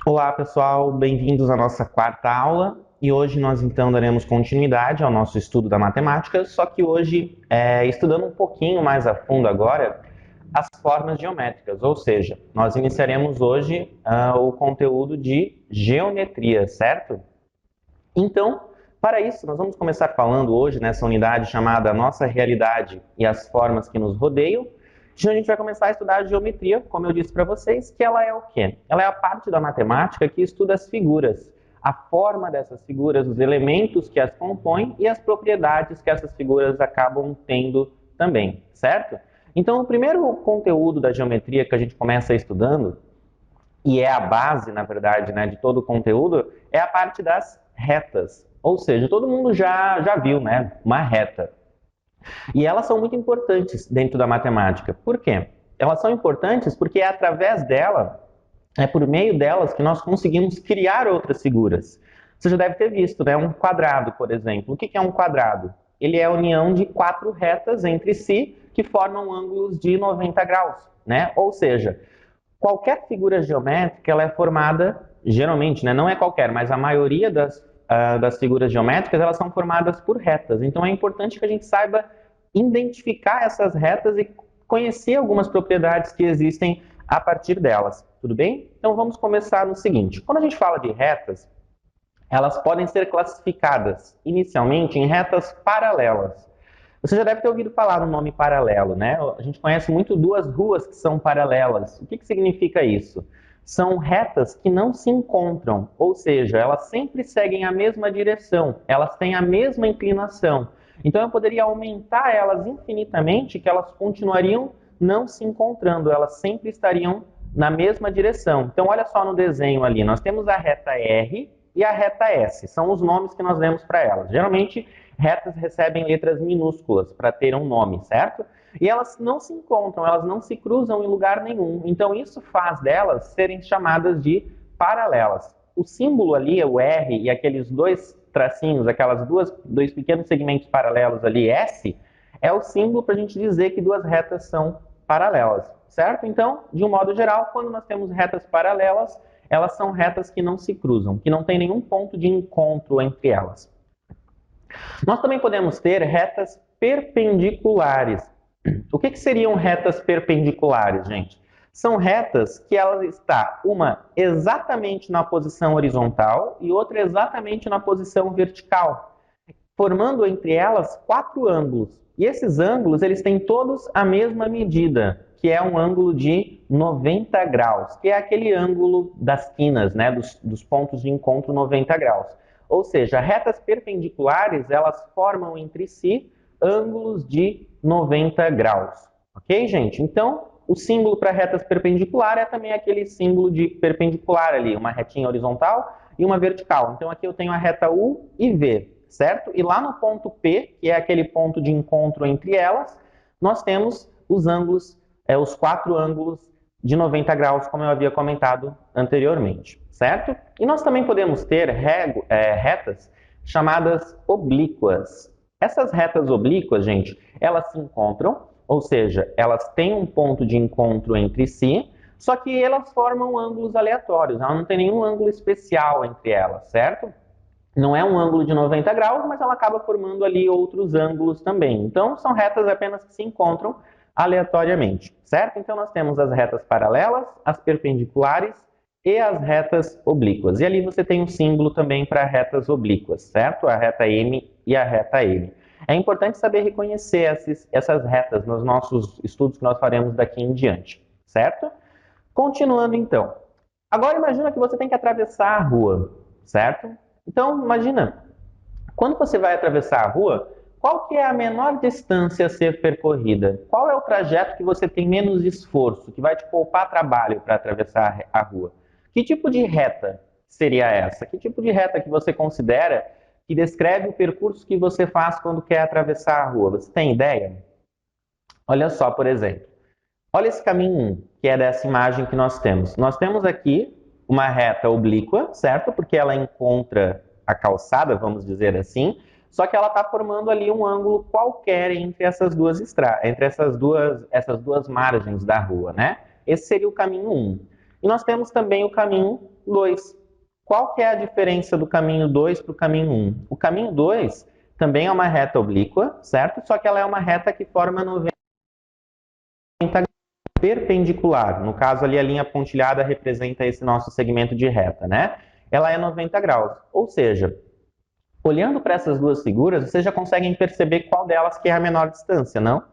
Olá pessoal, bem-vindos à nossa quarta aula e hoje nós então daremos continuidade ao nosso estudo da matemática, só que hoje estudando um pouquinho mais a fundo agora as formas geométricas, ou seja, nós iniciaremos hoje o conteúdo de geometria, certo? Então, para isso, nós vamos começar falando hoje nessa unidade chamada Nossa Realidade e as Formas que nos Rodeiam. A gente vai começar a estudar a geometria, como eu disse para vocês, que ela é o quê? Ela é a parte da matemática que estuda as figuras, a forma dessas figuras, os elementos que as compõem e as propriedades que essas figuras acabam tendo também, certo? Então, o primeiro conteúdo da geometria que a gente começa estudando, e é a base, na verdade, né, de todo o conteúdo, é a parte das retas. Ou seja, todo mundo já viu, né, uma reta. E elas são muito importantes dentro da matemática. Por quê? Elas são importantes porque é através dela, é por meio delas que nós conseguimos criar outras figuras. Você já deve ter visto, né? Um quadrado, por exemplo. O que é um quadrado? Ele é a união de quatro retas entre si que formam ângulos de 90 graus, né? Ou seja, qualquer figura geométrica ela é formada, geralmente, né? Não é qualquer, mas a maioria das figuras geométricas elas são formadas por retas. Então é importante que a gente saiba identificar essas retas e conhecer algumas propriedades que existem a partir delas. Tudo bem? Então vamos começar no seguinte. Quando a gente fala de retas, elas podem ser classificadas inicialmente em retas paralelas. Você já deve ter ouvido falar no nome paralelo, né? A gente conhece muito duas ruas que são paralelas. O que significa isso? São retas que não se encontram, ou seja, elas sempre seguem a mesma direção, elas têm a mesma inclinação. Então eu poderia aumentar elas infinitamente, que elas continuariam não se encontrando, elas sempre estariam na mesma direção. Então olha só no desenho ali, nós temos a reta R e a reta S, são os nomes que nós demos para elas. Geralmente retas recebem letras minúsculas para ter um nome, certo? E elas não se encontram, elas não se cruzam em lugar nenhum. Então isso faz delas serem chamadas de paralelas. O símbolo ali, o R e aqueles dois tracinhos, aquelas dois pequenos segmentos paralelos ali, S, é o símbolo para a gente dizer que duas retas são paralelas, certo? Então, de um modo geral, quando nós temos retas paralelas, elas são retas que não se cruzam, que não tem nenhum ponto de encontro entre elas. Nós também podemos ter retas perpendiculares. O que seriam retas perpendiculares, gente? São retas que ela está uma exatamente na posição horizontal e outra exatamente na posição vertical, formando entre elas quatro ângulos. E esses ângulos, eles têm todos a mesma medida, que é um ângulo de 90 graus, que é aquele ângulo das quinas, né, dos pontos de encontro 90 graus. Ou seja, retas perpendiculares, elas formam entre si ângulos de 90 graus. Ok, gente? Então, o símbolo para retas perpendiculares é também aquele símbolo de perpendicular ali, uma retinha horizontal e uma vertical. Então, aqui eu tenho a reta U e V, certo? E lá no ponto P, que é aquele ponto de encontro entre elas, nós temos os ângulos, os quatro ângulos de 90 graus, como eu havia comentado anteriormente, certo? E nós também podemos ter retas chamadas oblíquas. Essas retas oblíquas, gente, elas se encontram, ou seja, elas têm um ponto de encontro entre si, só que elas formam ângulos aleatórios, ela não tem nenhum ângulo especial entre elas, certo? Não é um ângulo de 90 graus, mas ela acaba formando ali outros ângulos também. Então, são retas apenas que se encontram aleatoriamente, certo? Então, nós temos as retas paralelas, as perpendiculares e as retas oblíquas. E ali você tem um símbolo também para retas oblíquas, certo? A reta M e a reta L. É importante saber reconhecer essas retas nos nossos estudos que nós faremos daqui em diante, certo? Continuando então. Agora imagina que você tem que atravessar a rua, certo? Então imagina, quando você vai atravessar a rua, qual que é a menor distância a ser percorrida? Qual é o trajeto que você tem menos esforço, que vai te poupar trabalho para atravessar a rua? Que tipo de reta seria essa? Que tipo de reta que você considera que descreve o percurso que você faz quando quer atravessar a rua? Você tem ideia? Olha só, por exemplo. Olha esse caminho 1, que é dessa imagem que nós temos. Nós temos aqui uma reta oblíqua, certo? Porque ela encontra a calçada, vamos dizer assim, só que ela está formando ali um ângulo qualquer entre essas duas margens da rua, né? Esse seria o caminho 1. E nós temos também o caminho 2. Qual que é a diferença do caminho 2 para o caminho 1? O caminho 2 também é uma reta oblíqua, certo? Só que ela é uma reta que forma 90 graus perpendicular. No caso ali, a linha pontilhada representa esse nosso segmento de reta, né? Ela é 90 graus. Ou seja, olhando para essas duas figuras, vocês já conseguem perceber qual delas que é a menor distância, não?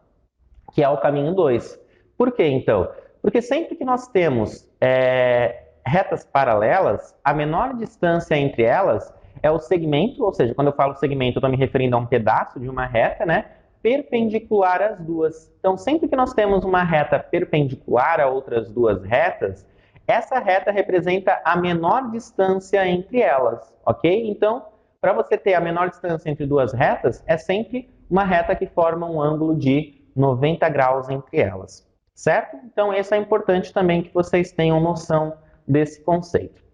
Que é o caminho 2. Por quê, então? Porque sempre que nós temos retas paralelas, a menor distância entre elas é o segmento, ou seja, quando eu falo segmento, eu estou me referindo a um pedaço de uma reta, né? Perpendicular às duas. Então, sempre que nós temos uma reta perpendicular a outras duas retas, essa reta representa a menor distância entre elas, ok? Então, para você ter a menor distância entre duas retas, é sempre uma reta que forma um ângulo de 90 graus entre elas, certo? Então, isso é importante também que vocês tenham noção desse conceito.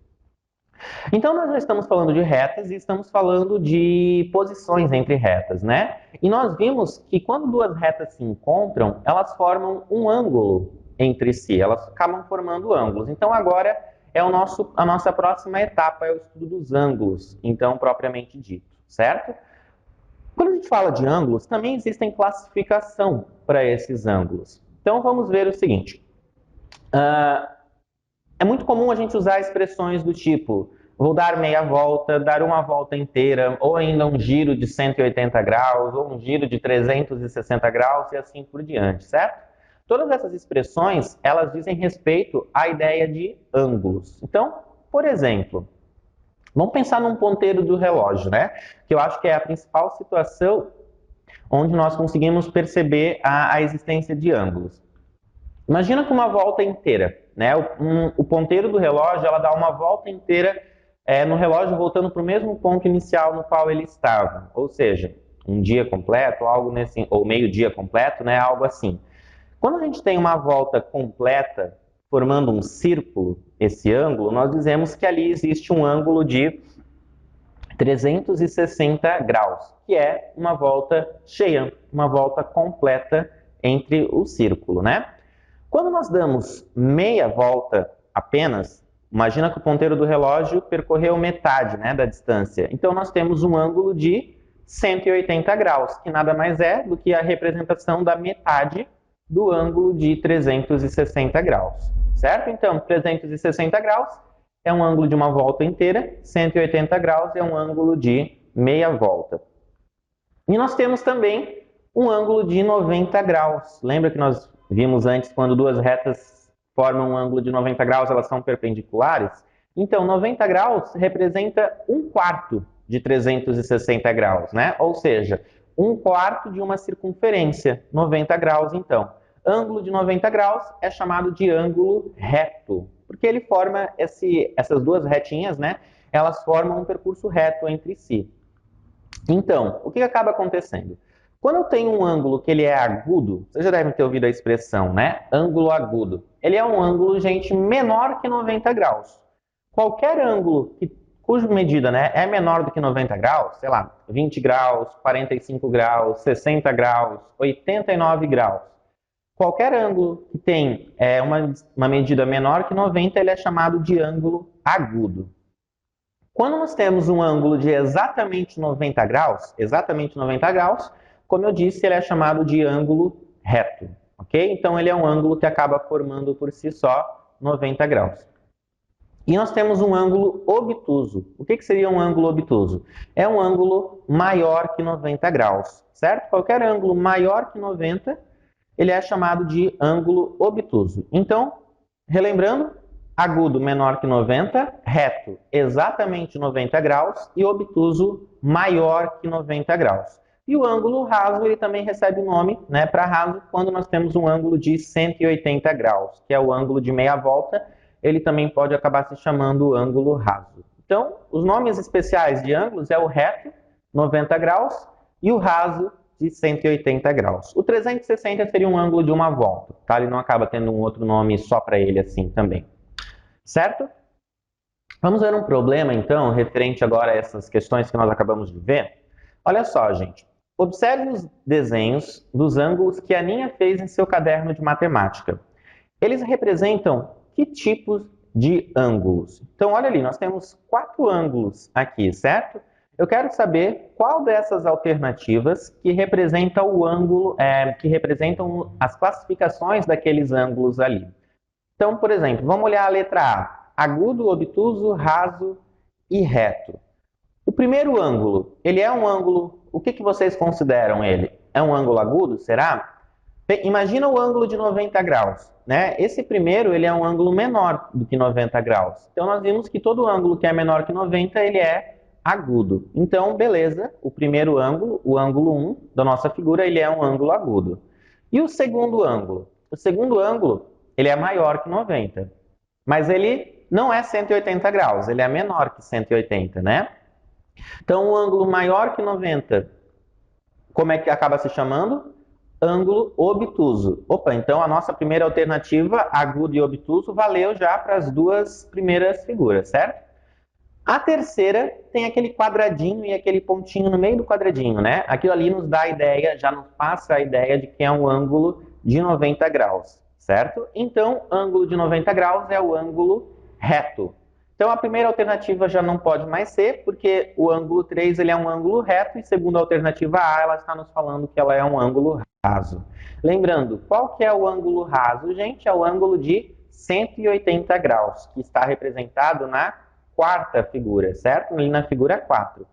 Então, nós já estamos falando de retas e estamos falando de posições entre retas, né? E nós vimos que quando duas retas se encontram, elas formam um ângulo entre si, elas acabam formando ângulos. Então, agora é a nossa próxima etapa, é o estudo dos ângulos, então, propriamente dito, certo? Quando a gente fala de ângulos, também existem classificação para esses ângulos. Então, vamos ver o seguinte. É muito comum a gente usar expressões do tipo vou dar meia volta, dar uma volta inteira, ou ainda um giro de 180 graus, ou um giro de 360 graus e assim por diante, certo? Todas essas expressões, elas dizem respeito à ideia de ângulos. Então, por exemplo, vamos pensar num ponteiro do relógio, né? Que eu acho que é a principal situação onde nós conseguimos perceber a existência de ângulos. Imagina que uma volta inteira, né? O ponteiro do relógio, ela dá uma volta inteira no relógio voltando para o mesmo ponto inicial no qual ele estava. Ou seja, um dia completo, algo nesse, ou meio-dia completo, né? Algo assim. Quando a gente tem uma volta completa formando um círculo, esse ângulo, nós dizemos que ali existe um ângulo de 360 graus, que é uma volta cheia, uma volta completa entre o círculo, né? Quando nós damos meia volta apenas, imagina que o ponteiro do relógio percorreu metade, né, da distância. Então, nós temos um ângulo de 180 graus, que nada mais é do que a representação da metade do ângulo de 360 graus, certo? Então, 360 graus é um ângulo de uma volta inteira, 180 graus é um ângulo de meia volta. E nós temos também um ângulo de 90 graus. Lembra que nós vimos antes, quando duas retas formam um ângulo de 90 graus, elas são perpendiculares? Então, 90 graus representa 1/4 de 360 graus, né? Ou seja, 1/4 de uma circunferência, 90 graus, então. Ângulo de 90 graus é chamado de ângulo reto, porque ele forma essas duas retinhas, né? Elas formam um percurso reto entre si. Então, o que acaba acontecendo? Quando eu tenho um ângulo que ele é agudo, vocês já devem ter ouvido a expressão, né? Ângulo agudo. Ele é um ângulo, gente, menor que 90 graus. Qualquer ângulo cuja medida, né, é menor do que 90 graus, sei lá, 20 graus, 45 graus, 60 graus, 89 graus. Qualquer ângulo que tem uma medida menor que 90, ele é chamado de ângulo agudo. Quando nós temos um ângulo de exatamente 90 graus, como eu disse, ele é chamado de ângulo reto, ok? Então, ele é um ângulo que acaba formando por si só 90 graus. E nós temos um ângulo obtuso. O que seria um ângulo obtuso? É um ângulo maior que 90 graus, certo? Qualquer ângulo maior que 90, ele é chamado de ângulo obtuso. Então, relembrando, agudo menor que 90, reto exatamente 90 graus e obtuso maior que 90 graus. E o ângulo raso, ele também recebe o nome, né, para raso quando nós temos um ângulo de 180 graus, que é o ângulo de meia volta, ele também pode acabar se chamando ângulo raso. Então, os nomes especiais de ângulos é o reto, 90 graus, e o raso, de 180 graus. O 360 seria um ângulo de uma volta, tá? Ele não acaba tendo um outro nome só para ele assim também. Certo? Vamos ver um problema, então, referente agora a essas questões que nós acabamos de ver. Olha só, gente. Observe os desenhos dos ângulos que a Aninha fez em seu caderno de matemática. Eles representam que tipos de ângulos. Então, olha ali, nós temos 4 ângulos aqui, certo? Eu quero saber qual dessas alternativas que representa o ângulo, que representam as classificações daqueles ângulos ali. Então, por exemplo, vamos olhar a letra A. Agudo, obtuso, raso e reto. O primeiro ângulo, ele é um ângulo... O que vocês consideram ele? É um ângulo agudo, será? Imagina o ângulo de 90 graus, né? Esse primeiro, ele é um ângulo menor do que 90 graus. Então, nós vimos que todo ângulo que é menor que 90, ele é agudo. Então, beleza, o primeiro ângulo, o ângulo 1 da nossa figura, ele é um ângulo agudo. E o segundo ângulo? O segundo ângulo, ele é maior que 90, mas ele não é 180 graus, ele é menor que 180, né? Então, o ângulo maior que 90, como é que acaba se chamando? Ângulo obtuso. Opa, então a nossa primeira alternativa, agudo e obtuso, valeu já para as duas primeiras figuras, certo? A terceira tem aquele quadradinho e aquele pontinho no meio do quadradinho, né? Aquilo ali nos dá a ideia, já nos passa a ideia de que é um ângulo de 90 graus, certo? Então, ângulo de 90 graus é o ângulo reto. Então, a primeira alternativa já não pode mais ser, porque o ângulo 3 ele é um ângulo reto, e segundo a alternativa A, ela está nos falando que ela é um ângulo raso. Lembrando, qual que é o ângulo raso, gente? É o ângulo de 180 graus, que está representado na quarta figura, certo? Ali na figura 4.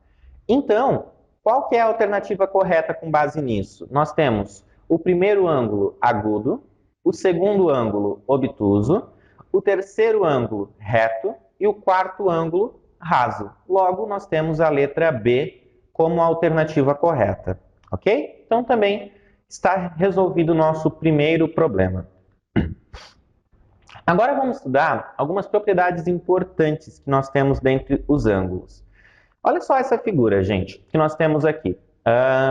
Então, qual que é a alternativa correta com base nisso? Nós temos o primeiro ângulo agudo, o segundo ângulo obtuso, o terceiro ângulo reto e o quarto ângulo raso. Logo, nós temos a letra B como a alternativa correta, ok? Então, também está resolvido o nosso primeiro problema. Agora vamos estudar algumas propriedades importantes que nós temos dentre os ângulos. Olha só essa figura, gente, que nós temos aqui.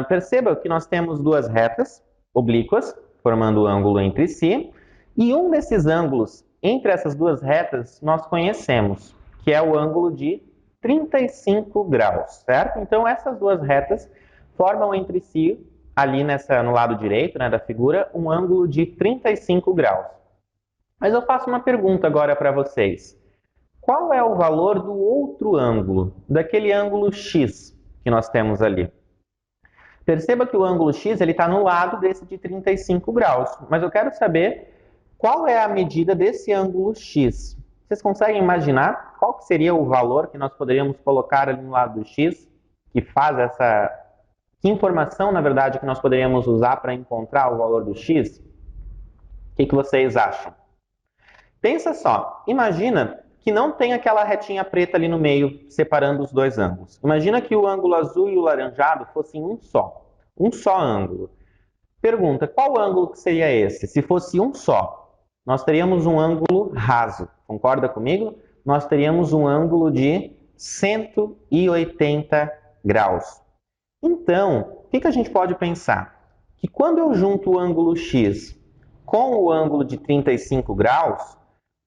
Perceba que nós temos duas retas oblíquas, formando o ângulo entre si, e um desses ângulos entre essas duas retas nós conhecemos, que é o ângulo de 35 graus, certo? Então, essas duas retas formam entre si, ali no lado direito, né, da figura, um ângulo de 35 graus. Mas eu faço uma pergunta agora para vocês. Qual é o valor do outro ângulo, daquele ângulo x que nós temos ali? Perceba que o ângulo x está no lado desse de 35 graus, mas eu quero saber qual é a medida desse ângulo x. Vocês conseguem imaginar qual que seria o valor que nós poderíamos colocar ali no lado do x, que faz essa... Que informação, na verdade, que nós poderíamos usar para encontrar o valor do x? O que vocês acham? Pensa só, imagina que não tem aquela retinha preta ali no meio, separando os dois ângulos. Imagina que o ângulo azul e o laranjado fossem um só ângulo. Pergunta, qual ângulo que seria esse? Se fosse um só, nós teríamos um ângulo raso, concorda comigo? Nós teríamos um ângulo de 180 graus. Então, o que a gente pode pensar? Que quando eu junto o ângulo x com o ângulo de 35 graus,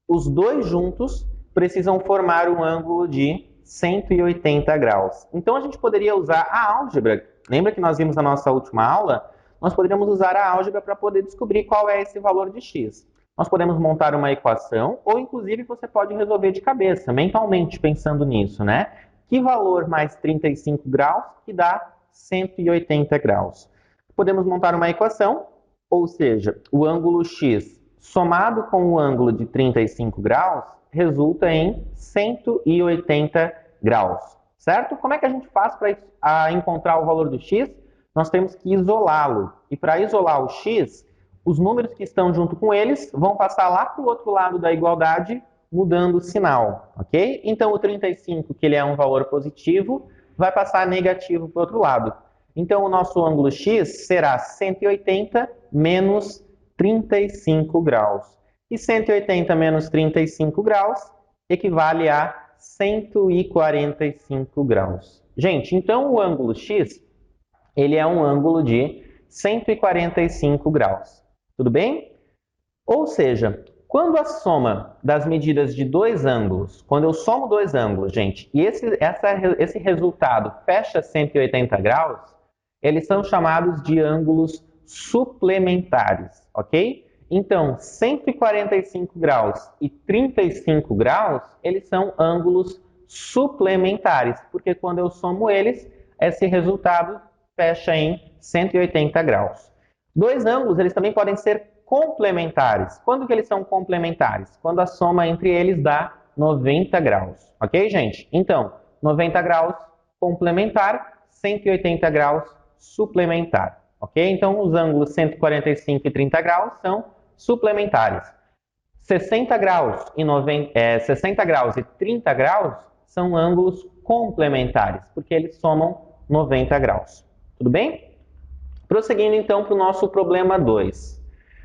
os dois juntos precisam formar um ângulo de 180 graus. Então, a gente poderia usar a álgebra. Lembra que nós vimos na nossa última aula? Nós poderíamos usar a álgebra para poder descobrir qual é esse valor de x. Nós podemos montar uma equação, ou inclusive você pode resolver de cabeça, mentalmente, pensando nisso, né? Que valor mais 35 graus que dá 180 graus? Podemos montar uma equação, ou seja, o ângulo x somado com o ângulo de 35 graus resulta em 180 graus, certo? Como é que a gente faz para encontrar o valor do x? Nós temos que isolá-lo. E para isolar o x, os números que estão junto com eles vão passar lá para o outro lado da igualdade, mudando o sinal, ok? Então, o 35, que ele é um valor positivo, vai passar negativo para o outro lado. Então, o nosso ângulo x será 180 menos 35 graus. E 180 menos 35 graus equivale a 145 graus. Gente, então o ângulo x, ele é um ângulo de 145 graus. Tudo bem? Ou seja, quando a soma das medidas de dois ângulos, quando eu somo dois ângulos, gente, e esse resultado fecha 180 graus, eles são chamados de ângulos suplementares, ok? Então, 145 graus e 35 graus, eles são ângulos suplementares, porque quando eu somo eles, esse resultado fecha em 180 graus. Dois ângulos, eles também podem ser complementares. Quando que eles são complementares? Quando a soma entre eles dá 90 graus. Ok, gente? Então, 90 graus complementar, 180 graus suplementar. Ok? Então, os ângulos 145 e 30 graus são suplementares. 60 graus e 30 graus são ângulos complementares, porque eles somam 90 graus. Tudo bem? Prosseguindo então para o nosso problema 2.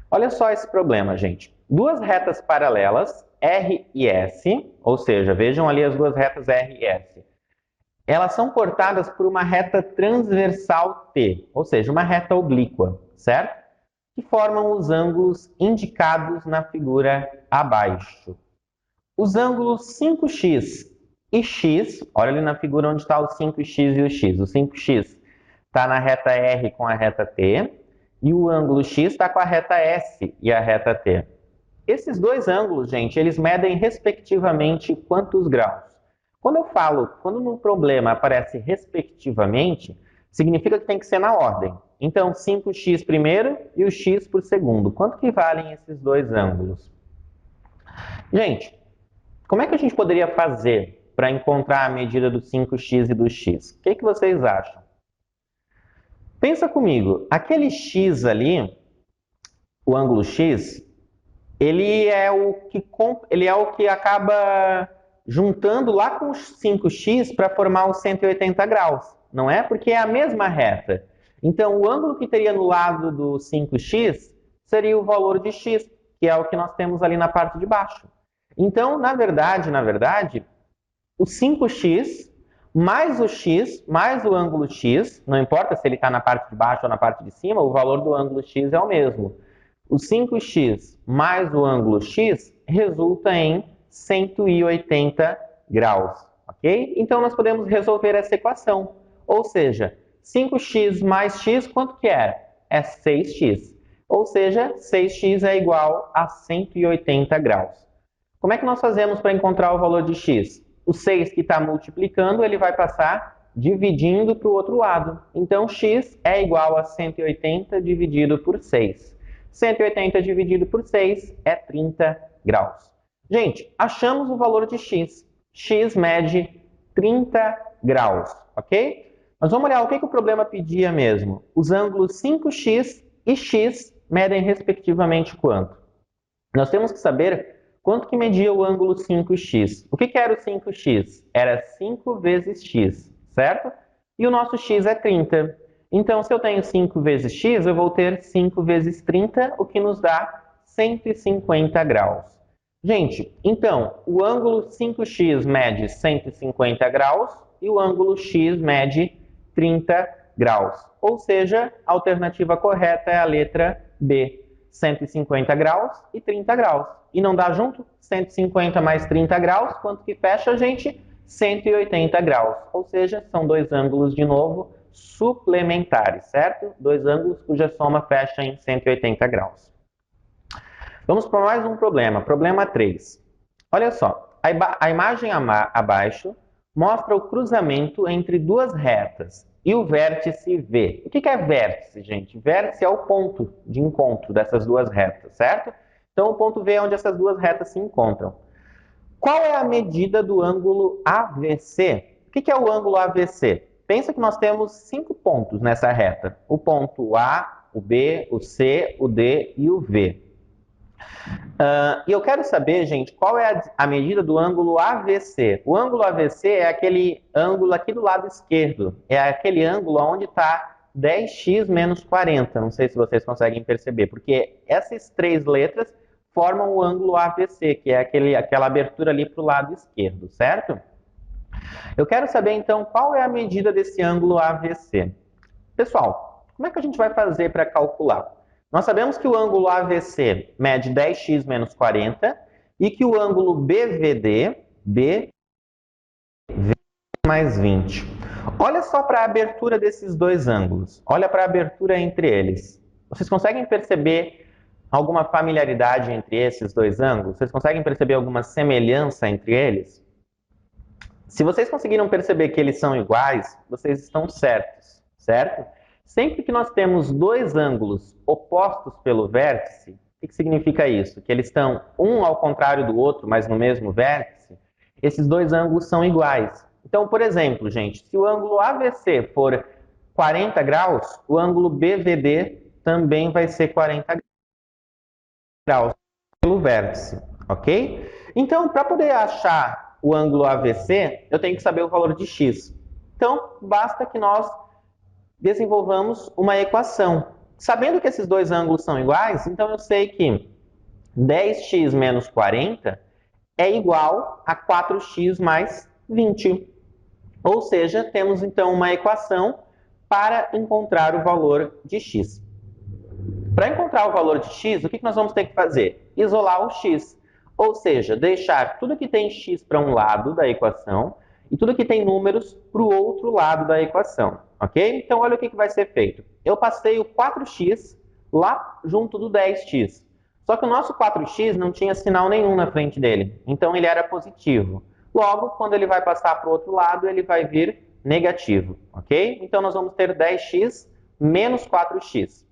Olha só esse problema, gente. Duas retas paralelas, R e S, ou seja, vejam ali as duas retas R e S. Elas são cortadas por uma reta transversal T, ou seja, uma reta oblíqua, certo? Que formam os ângulos indicados na figura abaixo. Os ângulos 5x e x, olha ali na figura onde está o 5x e o x. O 5x está na reta R com a reta T, e o ângulo x está com a reta S e a reta T. Esses dois ângulos, gente, eles medem respectivamente quantos graus? Quando no problema aparece respectivamente, significa que tem que ser na ordem. Então, 5x primeiro e o x por segundo. Quanto que valem esses dois ângulos? Gente, como é que a gente poderia fazer para encontrar a medida do 5x e do x? O que vocês acham? Pensa comigo, aquele x ali, o ângulo x, ele é o que acaba juntando lá com os 5x para formar os 180 graus, não é? Porque é a mesma reta. Então, o ângulo que teria no lado do 5x seria o valor de x, que é o que nós temos ali na parte de baixo. Então, na verdade, o 5x mais o x mais o ângulo x, não importa se ele está na parte de baixo ou na parte de cima, o valor do ângulo x é o mesmo. O 5x mais o ângulo x resulta em 180 graus, ok? Então, nós podemos resolver essa equação. Ou seja, 5x mais x, quanto que é? É 6x. Ou seja, 6x é igual a 180 graus. Como é que nós fazemos para encontrar o valor de x? O 6 que está multiplicando, ele vai passar dividindo para o outro lado. Então, x é igual a 180 dividido por 6. 180 dividido por 6 é 30 graus. Gente, achamos o valor de x. X mede 30 graus, ok? Mas vamos olhar o que o problema pedia mesmo. Os ângulos 5x e x medem respectivamente quanto? Nós temos que saber quanto que media o ângulo 5x. O que era o 5x? Era 5 vezes x, certo? E o nosso x é 30. Então, se eu tenho 5 vezes x, eu vou ter 5 vezes 30, o que nos dá 150 graus. Gente, então, o ângulo 5x mede 150 graus e o ângulo x mede 30 graus. Ou seja, a alternativa correta é a letra B, 150 graus e 30 graus. E não dá junto? 150 mais 30 graus, quanto que fecha, gente? 180 graus. Ou seja, são dois ângulos, de novo, suplementares, certo? Dois ângulos cuja soma fecha em 180 graus. Vamos para mais um problema, problema 3. Olha só, a imagem abaixo mostra o cruzamento entre duas retas e o vértice V. O que é vértice, gente? Vértice é o ponto de encontro dessas duas retas, certo? Então, o ponto V é onde essas duas retas se encontram. Qual é a medida do ângulo AVC? O que é o ângulo AVC? Pensa que nós temos 5 pontos nessa reta. O ponto A, o B, o C, o D e o V. E eu quero saber, gente, qual é a medida do ângulo AVC. O ângulo AVC é aquele ângulo aqui do lado esquerdo. É aquele ângulo onde está 10x menos 40. Não sei se vocês conseguem perceber, porque essas três letras formam o ângulo AVC, que é aquela abertura ali para o lado esquerdo, certo? Eu quero saber, então, qual é a medida desse ângulo AVC. Pessoal, como é que a gente vai fazer para calcular? Nós sabemos que o ângulo AVC mede 10x menos 40 e que o ângulo BVD, mais 20. Olha só para a abertura desses dois ângulos. Olha para a abertura entre eles. Vocês conseguem perceber alguma familiaridade entre esses dois ângulos? Vocês conseguem perceber alguma semelhança entre eles? Se vocês conseguiram perceber que eles são iguais, vocês estão certos, certo? Sempre que nós temos dois ângulos opostos pelo vértice, o que significa isso? Que eles estão um ao contrário do outro, mas no mesmo vértice, esses dois ângulos são iguais. Então, por exemplo, gente, se o ângulo AVC for 40 graus, o ângulo BVD também vai ser 40 graus pelo vértice, ok? Então, para poder achar o ângulo AVC, eu tenho que saber o valor de x. Então, basta que nós desenvolvamos uma equação. Sabendo que esses dois ângulos são iguais, então eu sei que 10x menos 40 é igual a 4x mais 20. Ou seja, temos então uma equação para encontrar o valor de x. Para encontrar o valor de x, o que nós vamos ter que fazer? Isolar o x. Ou seja, deixar tudo que tem x para um lado da equação e tudo que tem números para o outro lado da equação, ok? Então, olha o que vai ser feito. Eu passei o 4x lá junto do 10x. Só que o nosso 4x não tinha sinal nenhum na frente dele, então ele era positivo. Logo, quando ele vai passar para o outro lado, ele vai vir negativo, ok? Então, nós vamos ter 10x menos 4x.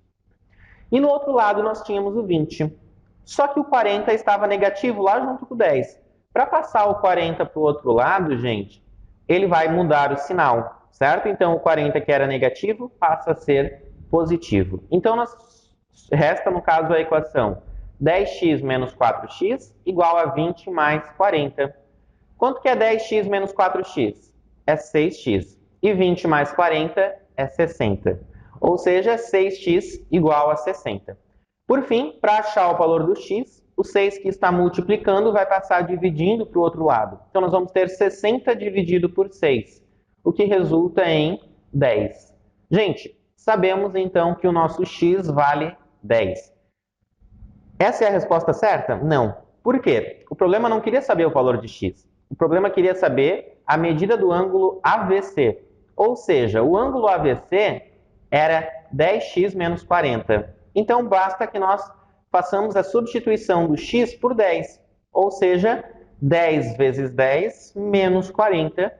E no outro lado, nós tínhamos o 20. Só que o 40 estava negativo lá junto com o 10. Para passar o 40 para o outro lado, gente, ele vai mudar o sinal, certo? Então, o 40 que era negativo passa a ser positivo. Então, resta, no caso, a equação 10x menos 4x igual a 20 mais 40. Quanto que é 10x menos 4x? É 6x. E 20 mais 40 é 60. Ou seja, 6x igual a 60. Por fim, para achar o valor do x, o 6 que está multiplicando vai passar dividindo para o outro lado. Então, nós vamos ter 60 dividido por 6, o que resulta em 10. Gente, sabemos então que o nosso x vale 10. Essa é a resposta certa? Não. Por quê? O problema não queria saber o valor de x. O problema queria saber a medida do ângulo AVC. Ou seja, o ângulo AVC era 10x menos 40. Então, basta que nós façamos a substituição do x por 10. Ou seja, 10 vezes 10 menos 40.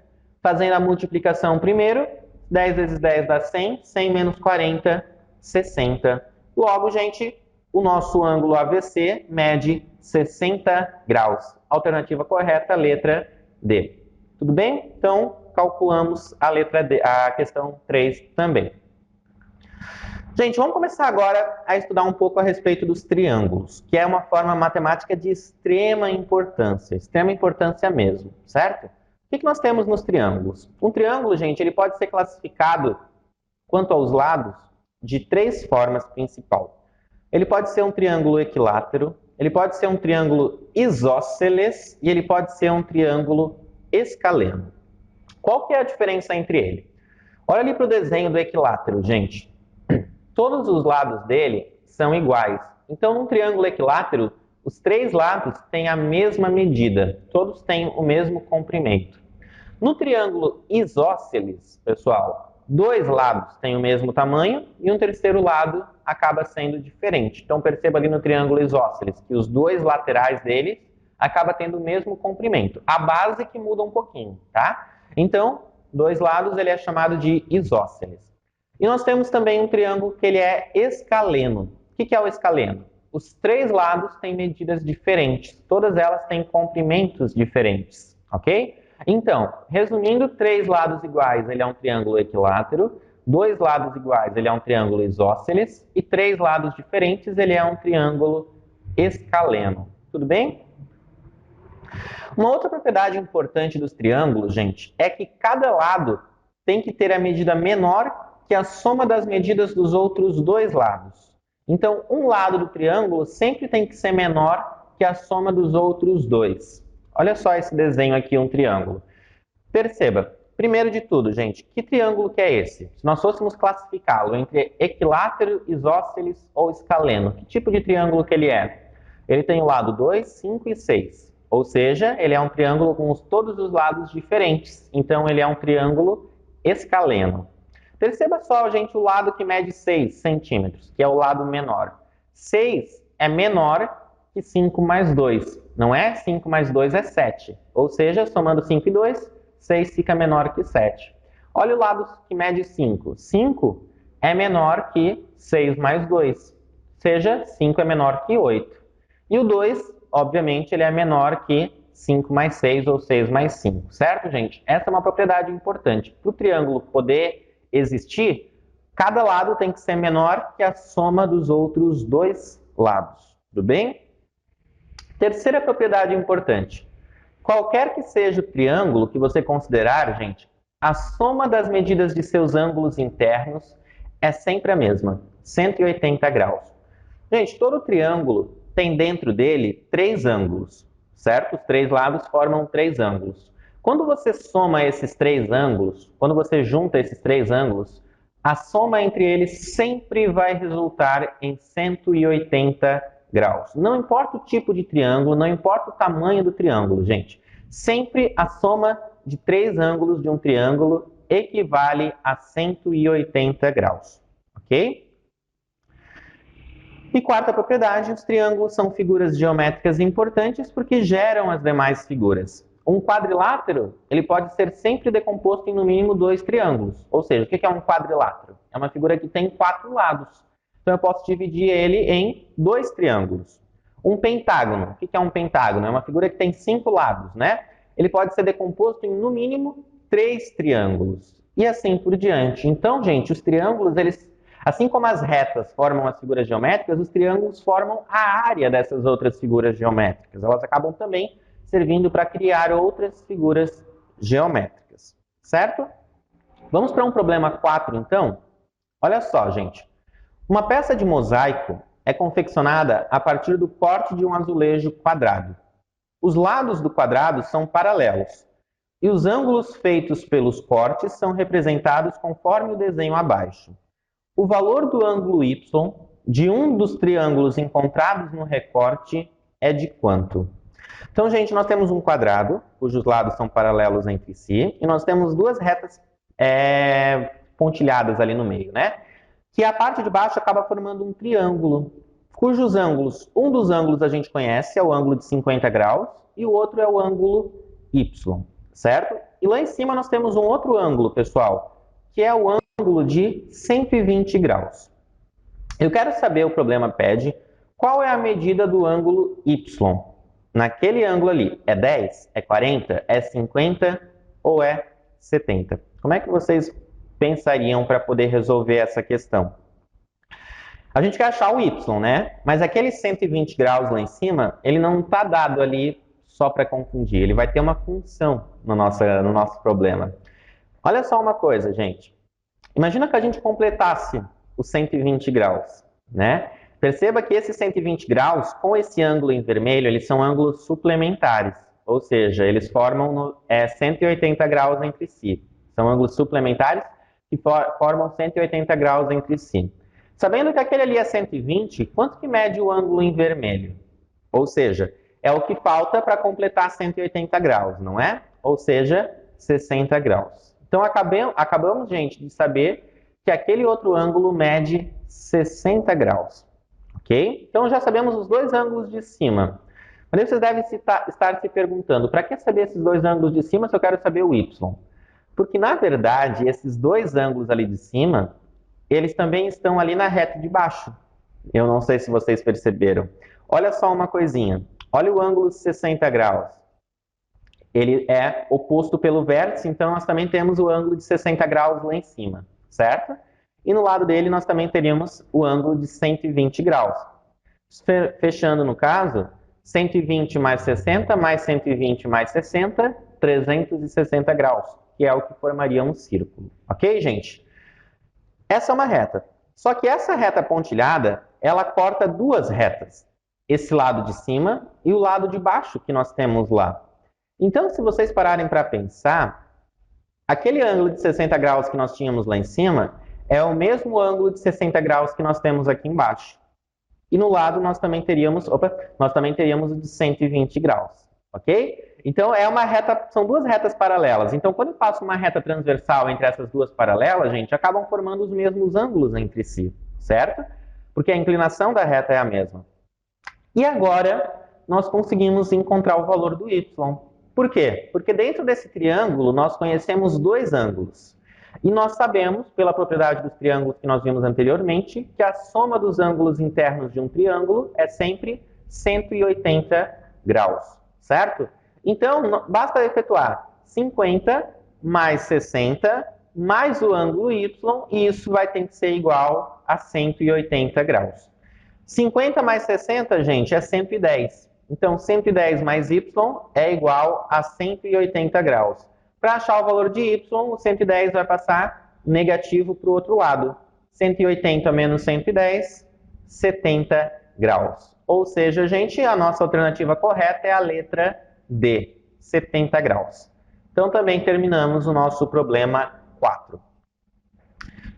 Fazendo a multiplicação primeiro, 10 vezes 10 dá 100. 100 menos 40, 60. Logo, gente, o nosso ângulo AVC mede 60 graus. Alternativa correta, letra D. Tudo bem? Então, calculamos a letra D, a questão 3 também. Gente, vamos começar agora a estudar um pouco a respeito dos triângulos, que é uma forma matemática de extrema importância mesmo, certo? O que nós temos nos triângulos? Um triângulo, gente, ele pode ser classificado, quanto aos lados, de três formas principais. Ele pode ser um triângulo equilátero, ele pode ser um triângulo isósceles e ele pode ser um triângulo escaleno. Qual que é a diferença entre eles? Olha ali para o desenho do equilátero, gente. Todos os lados dele são iguais. Então, num triângulo equilátero, os três lados têm a mesma medida. Todos têm o mesmo comprimento. No triângulo isósceles, pessoal, dois lados têm o mesmo tamanho e um terceiro lado acaba sendo diferente. Então, perceba ali no triângulo isósceles que os dois laterais dele acabam tendo o mesmo comprimento. A base que muda um pouquinho, tá? Então, dois lados ele é chamado de isósceles. E nós temos também um triângulo que ele é escaleno. O que é o escaleno? Os três lados têm medidas diferentes. Todas elas têm comprimentos diferentes, ok? Então, resumindo, três lados iguais, ele é um triângulo equilátero. Dois lados iguais, ele é um triângulo isósceles. E três lados diferentes, ele é um triângulo escaleno. Tudo bem? Uma outra propriedade importante dos triângulos, gente, é que cada lado tem que ter a medida menor que a soma das medidas dos outros dois lados. Então, um lado do triângulo sempre tem que ser menor que a soma dos outros dois. Olha só esse desenho aqui, um triângulo. Perceba, primeiro de tudo, gente, que triângulo que é esse? Se nós fôssemos classificá-lo entre equilátero, isósceles ou escaleno, que tipo de triângulo que ele é? Ele tem o lado 2, 5 e 6. Ou seja, ele é um triângulo com todos os lados diferentes. Então, ele é um triângulo escaleno. Perceba só, gente, o lado que mede 6 centímetros, que é o lado menor. 6 é menor que 5 mais 2. Não é 5 mais 2 é 7. Ou seja, somando 5 e 2, 6 fica menor que 7. Olha o lado que mede 5. 5 é menor que 6 mais 2. Ou seja, 5 é menor que 8. E o 2, obviamente, ele é menor que 5 mais 6 ou 6 mais 5. Certo, gente? Essa é uma propriedade importante. Para o triângulo poder existir, cada lado tem que ser menor que a soma dos outros dois lados. Tudo bem? Terceira propriedade importante. Qualquer que seja o triângulo que você considerar, gente, a soma das medidas de seus ângulos internos é sempre a mesma, 180 graus. Gente, todo triângulo tem dentro dele 3 ângulos, certo? Os 3 lados formam 3 ângulos. Quando você soma esses 3 ângulos, quando você junta esses 3 ângulos, a soma entre eles sempre vai resultar em 180 graus. Não importa o tipo de triângulo, não importa o tamanho do triângulo, gente. Sempre a soma de 3 ângulos de um triângulo equivale a 180 graus, ok? E quarta propriedade, os triângulos são figuras geométricas importantes porque geram as demais figuras. Um quadrilátero, ele pode ser sempre decomposto em no mínimo 2 triângulos. Ou seja, o que é um quadrilátero? É uma figura que tem 4 lados. Então eu posso dividir ele em 2 triângulos. Um pentágono, o que é um pentágono? É uma figura que tem 5 lados, né? Ele pode ser decomposto em no mínimo 3 triângulos. E assim por diante. Então, gente, os triângulos, eles, assim como as retas formam as figuras geométricas, os triângulos formam a área dessas outras figuras geométricas. Elas acabam também servindo para criar outras figuras geométricas, certo? Vamos para um problema 4, então? Olha só, gente. Uma peça de mosaico é confeccionada a partir do corte de um azulejo quadrado. Os lados do quadrado são paralelos e os ângulos feitos pelos cortes são representados conforme o desenho abaixo. O valor do ângulo y de um dos triângulos encontrados no recorte é de quanto? Então, gente, nós temos um quadrado, cujos lados são paralelos entre si, e nós temos duas retas pontilhadas ali no meio, né? Que a parte de baixo acaba formando um triângulo, cujos ângulos, um dos ângulos a gente conhece, é o ângulo de 50 graus, e o outro é o ângulo y, certo? E lá em cima nós temos um outro ângulo, pessoal, que é o ângulo de 120 graus. Eu quero saber, o problema pede, qual é a medida do ângulo y? Naquele ângulo ali, é 10, é 40, é 50 ou é 70? Como é que vocês pensariam para poder resolver essa questão? A gente quer achar o y, né? Mas aquele 120 graus lá em cima, ele não está dado ali só para confundir. Ele vai ter uma função no nosso problema. Olha só uma coisa, gente. Imagina que a gente completasse os 120 graus, né? Perceba que esses 120 graus, com esse ângulo em vermelho, eles são ângulos suplementares. Ou seja, eles formam 180 graus entre si. São ângulos suplementares que formam 180 graus entre si. Sabendo que aquele ali é 120, quanto que mede o ângulo em vermelho? Ou seja, é o que falta para completar 180 graus, não é? Ou seja, 60 graus. Então, acabamos, gente, de saber que aquele outro ângulo mede 60 graus. Ok? Então, já sabemos os dois ângulos de cima. Mas aí vocês devem estar se perguntando, para que saber esses dois ângulos de cima se eu quero saber o y? Porque, na verdade, esses dois ângulos ali de cima, eles também estão ali na reta de baixo. Eu não sei se vocês perceberam. Olha só uma coisinha. Olha o ângulo de 60 graus. Ele é oposto pelo vértice, então nós também temos o ângulo de 60 graus lá em cima, certo? E no lado dele nós também teríamos o ângulo de 120 graus. Fechando no caso, 120 mais 60 mais 120 mais 60, 360 graus, que é o que formaria um círculo. Ok, gente? Essa é uma reta. Só que essa reta pontilhada, ela corta duas retas. Esse lado de cima e o lado de baixo que nós temos lá. Então, se vocês pararem para pensar, aquele ângulo de 60 graus que nós tínhamos lá em cima é o mesmo ângulo de 60 graus que nós temos aqui embaixo. E no lado nós também teríamos o de 120 graus, ok? Então, são duas retas paralelas. Então, quando eu faço uma reta transversal entre essas duas paralelas, gente, acabam formando os mesmos ângulos entre si, certo? Porque a inclinação da reta é a mesma. E agora nós conseguimos encontrar o valor do y. Por quê? Porque dentro desse triângulo nós conhecemos dois ângulos. E nós sabemos, pela propriedade dos triângulos que nós vimos anteriormente, que a soma dos ângulos internos de um triângulo é sempre 180 graus, certo? Então, basta efetuar 50 mais 60 mais o ângulo y, e isso vai ter que ser igual a 180 graus. 50 mais 60, gente, é 110. Então, 110 mais y é igual a 180 graus. Para achar o valor de y, o 110 vai passar negativo para o outro lado. 180 menos 110, 70 graus. Ou seja, gente, a nossa alternativa correta é a letra D, 70 graus. Então, também terminamos o nosso problema 4.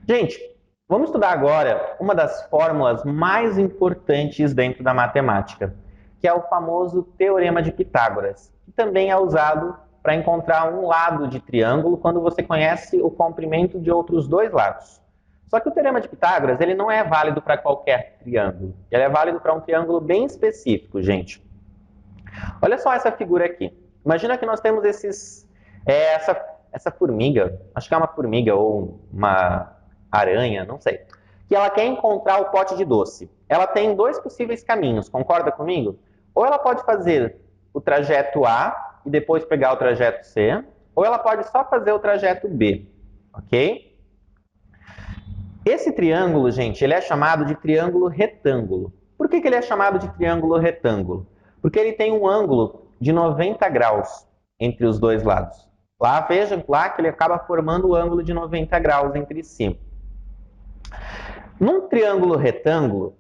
Gente, vamos estudar agora uma das fórmulas mais importantes dentro da matemática, que é o famoso Teorema de Pitágoras, que também é usado para encontrar um lado de triângulo quando você conhece o comprimento de outros dois lados. Só que o Teorema de Pitágoras ele não é válido para qualquer triângulo. Ele é válido para um triângulo bem específico, gente. Olha só essa figura aqui. Imagina que nós temos essa formiga, acho que é uma formiga ou uma aranha, não sei, que ela quer encontrar o pote de doce. Ela tem dois possíveis caminhos, concorda comigo? Ou ela pode fazer o trajeto A e depois pegar o trajeto C, ou ela pode só fazer o trajeto B, ok? Esse triângulo, gente, ele é chamado de triângulo retângulo. Por que ele é chamado de triângulo retângulo? Porque ele tem um ângulo de 90 graus entre os dois lados. Lá, vejam lá que ele acaba formando o ângulo de 90 graus entre si. Num triângulo retângulo,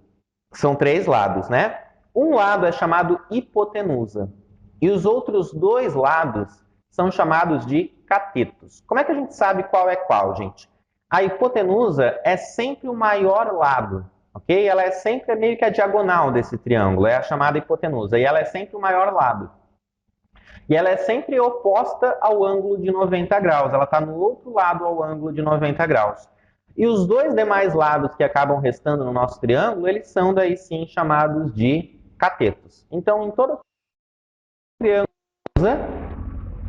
são três lados, né? Um lado é chamado hipotenusa e os outros dois lados são chamados de catetos. Como é que a gente sabe qual é qual, gente? A hipotenusa é sempre o maior lado, ok? Ela é sempre meio que a diagonal desse triângulo, é a chamada hipotenusa, e ela é sempre o maior lado. E ela é sempre oposta ao ângulo de 90 graus, ela está no outro lado ao ângulo de 90 graus. E os dois demais lados que acabam restando no nosso triângulo, eles são daí sim chamados de catetos. Então, em todo triângulo,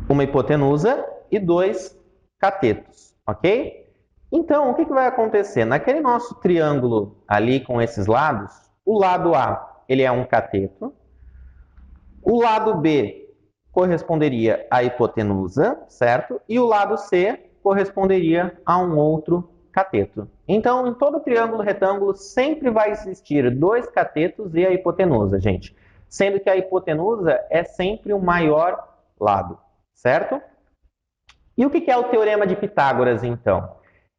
uma hipotenusa e dois catetos, ok? Então, o que vai acontecer? Naquele nosso triângulo ali com esses lados, o lado A ele é um cateto, o lado B corresponderia à hipotenusa, certo? E o lado C corresponderia a um outro cateto. Então, em todo triângulo retângulo, sempre vai existir dois catetos e a hipotenusa, gente. Sendo que a hipotenusa é sempre o maior lado, certo? E o que é o Teorema de Pitágoras, então?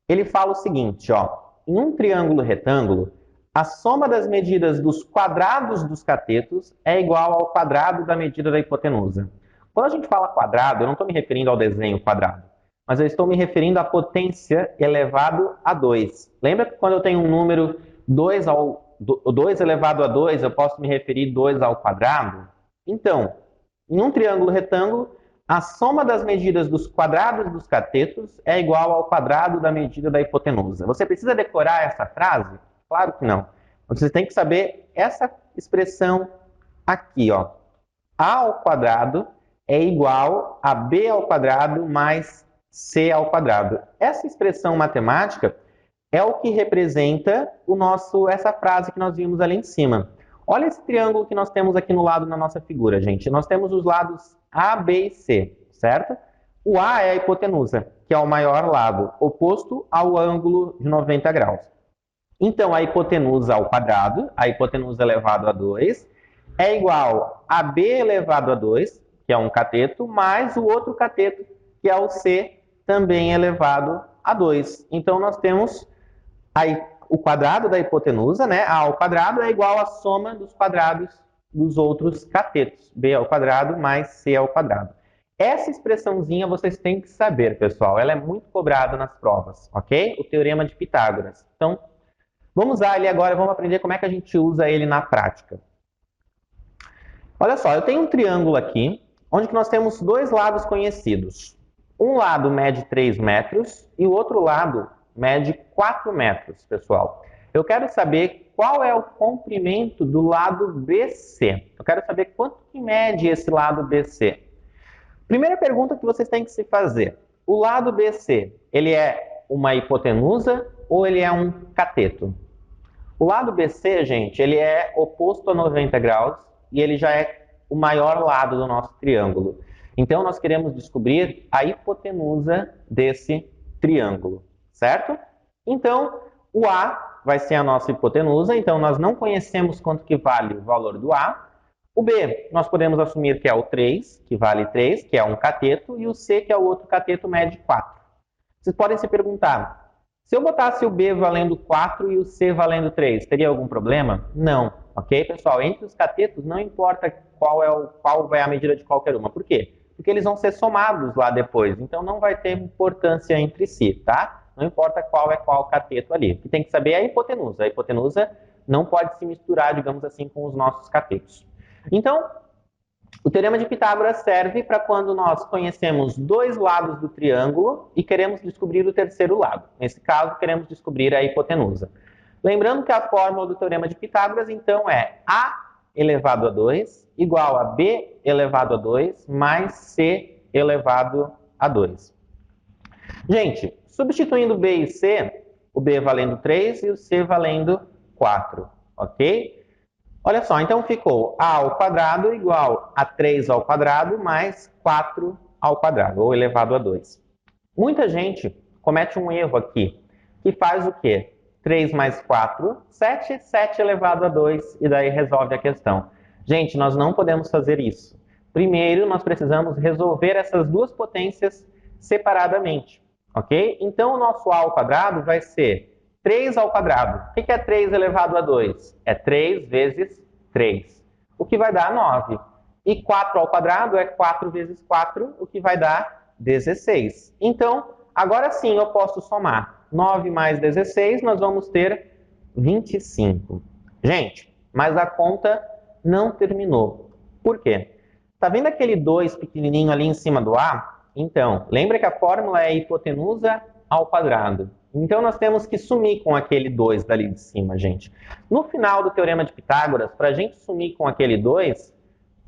Ele fala o seguinte, ó, em um triângulo retângulo, a soma das medidas dos quadrados dos catetos é igual ao quadrado da medida da hipotenusa. Quando a gente fala quadrado, eu não estou me referindo ao desenho quadrado, mas eu estou me referindo à potência elevado a 2. Lembra que quando eu tenho um número 2 elevado a 2, eu posso me referir 2 ao quadrado? Então, em um triângulo retângulo, a soma das medidas dos quadrados dos catetos é igual ao quadrado da medida da hipotenusa. Você precisa decorar essa frase? Claro que não. Você tem que saber essa expressão aqui, ó. A ao quadrado é igual a b ao quadrado mais c ao quadrado. Essa expressão matemática é o que representa essa frase que nós vimos ali em cima. Olha esse triângulo que nós temos aqui no lado na nossa figura, gente. Nós temos os lados A, B e C, certo? O A é a hipotenusa, que é o maior lado, oposto ao ângulo de 90 graus. Então, a hipotenusa ao quadrado, a hipotenusa elevado a 2, é igual a B elevado a 2, que é um cateto, mais o outro cateto, que é o C, também elevado a 2. Então, nós temos o quadrado da hipotenusa, né? A ao quadrado é igual à soma dos quadrados dos outros catetos. B ao quadrado mais C ao quadrado. Essa expressãozinha vocês têm que saber, pessoal. Ela é muito cobrada nas provas, ok? O Teorema de Pitágoras. Então, vamos usar ele agora, vamos aprender como é que a gente usa ele na prática. Olha só, eu tenho um triângulo aqui, onde que nós temos dois lados conhecidos. Um lado mede 3 metros e o outro lado mede 4 metros, pessoal. Eu quero saber qual é o comprimento do lado BC. Eu quero saber quanto que mede esse lado BC. Primeira pergunta que vocês têm que se fazer. O lado BC, ele é uma hipotenusa ou ele é um cateto? O lado BC, gente, ele é oposto a 90 graus e ele já é o maior lado do nosso triângulo. Então, nós queremos descobrir a hipotenusa desse triângulo, certo? Então, o A vai ser a nossa hipotenusa, então nós não conhecemos quanto que vale o valor do A. O B, nós podemos assumir que é o 3, que vale 3, que é um cateto, e o C, que é o outro cateto, mede 4. Vocês podem se perguntar, se eu botasse o B valendo 4 e o C valendo 3, teria algum problema? Não, ok, pessoal? Entre os catetos não importa qual vai a medida de qualquer uma. Por quê? Porque eles vão ser somados lá depois, então não vai ter importância entre si, tá? Não importa qual é qual cateto ali. O que tem que saber é a hipotenusa. A hipotenusa não pode se misturar, digamos assim, com os nossos catetos. Então, o Teorema de Pitágoras serve para quando nós conhecemos dois lados do triângulo e queremos descobrir o terceiro lado. Nesse caso, queremos descobrir a hipotenusa. Lembrando que a fórmula do Teorema de Pitágoras, então, é A elevado a 2 igual a B elevado a 2 mais C elevado a 2. Gente, substituindo B e C, o B valendo 3 e o C valendo 4, ok? Olha só, então ficou A ao quadrado igual a 3 ao quadrado mais 4 ao quadrado, ou elevado a 2. Muita gente comete um erro aqui, que faz o quê? 3 mais 4, 7, 7 elevado a 2, e daí resolve a questão. Gente, nós não podemos fazer isso. Primeiro, nós precisamos resolver essas duas potências separadamente, ok? Então, o nosso A ao quadrado vai ser 3 ao quadrado. O que é 3 elevado a 2? É 3 vezes 3, o que vai dar 9. E 4 ao quadrado é 4 vezes 4, o que vai dar 16. Então, agora sim eu posso somar 9 mais 16, nós vamos ter 25. Gente, mas a conta não terminou. Por quê? Tá vendo aquele 2 pequenininho ali em cima do A? Então, lembra que a fórmula é hipotenusa ao quadrado. Então, nós temos que sumir com aquele 2 dali de cima, gente. No final do Teorema de Pitágoras, para a gente sumir com aquele 2,